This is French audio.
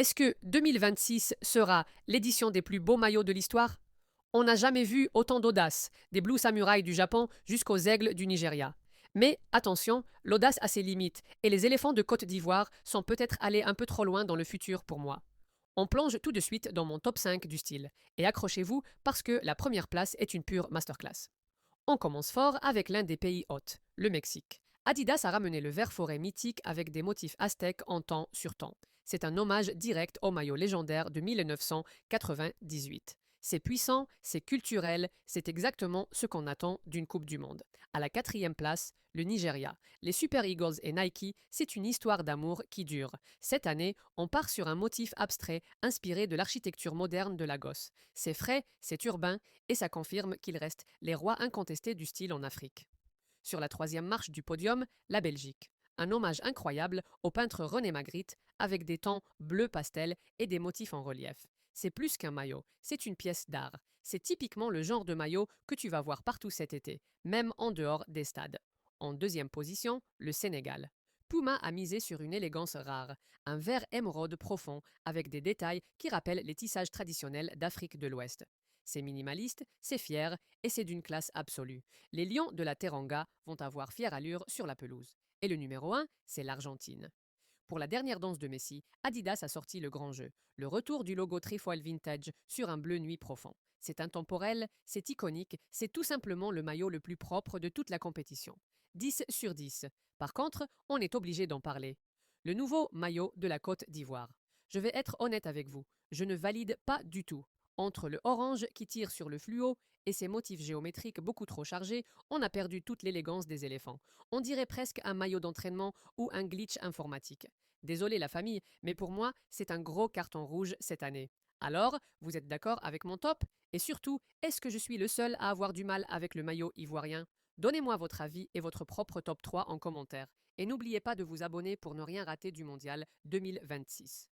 Est-ce que 2026 sera l'édition des plus beaux maillots de l'histoire? On n'a jamais vu autant d'audace, des Blue Samurai du Japon jusqu'aux aigles du Nigeria. Mais attention, l'audace a ses limites, et les éléphants de Côte d'Ivoire sont peut-être allés un peu trop loin dans le futur pour moi. On plonge tout de suite dans mon top 5 du style, et accrochez-vous parce que la première place est une pure masterclass. On commence fort avec l'un des pays hôtes, le Mexique. Adidas a ramené le vert forêt mythique avec des motifs aztèques en temps sur temps. C'est un hommage direct au maillot légendaire de 1998. C'est puissant, c'est culturel, c'est exactement ce qu'on attend d'une Coupe du Monde. À la quatrième place, le Nigeria. Les Super Eagles et Nike, c'est une histoire d'amour qui dure. Cette année, on part sur un motif abstrait inspiré de l'architecture moderne de Lagos. C'est frais, c'est urbain, et ça confirme qu'ils restent les rois incontestés du style en Afrique. Sur la troisième marche du podium, la Belgique. Un hommage incroyable au peintre René Magritte avec des tons bleu pastel et des motifs en relief. C'est plus qu'un maillot, c'est une pièce d'art. C'est typiquement le genre de maillot que tu vas voir partout cet été, même en dehors des stades. En deuxième position, le Sénégal. Puma a misé sur une élégance rare, un vert émeraude profond avec des détails qui rappellent les tissages traditionnels d'Afrique de l'Ouest. C'est minimaliste, c'est fier et c'est d'une classe absolue. Les Lions de la Teranga vont avoir fière allure sur la pelouse. Et le numéro 1, c'est l'Argentine. Pour la dernière danse de Messi, Adidas a sorti le grand jeu, le retour du logo Trefoil Vintage sur un bleu nuit profond. C'est intemporel, c'est iconique, c'est tout simplement le maillot le plus propre de toute la compétition. 10 sur 10. Par contre, on est obligé d'en parler. Le nouveau maillot de la Côte d'Ivoire. Je vais être honnête avec vous, je ne valide pas du tout. Entre le orange qui tire sur le fluo et ses motifs géométriques beaucoup trop chargés, on a perdu toute l'élégance des éléphants. On dirait presque un maillot d'entraînement ou un glitch informatique. Désolé la famille, mais pour moi, c'est un gros carton rouge cette année. Alors, vous êtes d'accord avec mon top? Et surtout, est-ce que je suis le seul à avoir du mal avec le maillot ivoirien? Donnez-moi votre avis et votre propre top 3 en commentaire. Et n'oubliez pas de vous abonner pour ne rien rater du mondial 2026.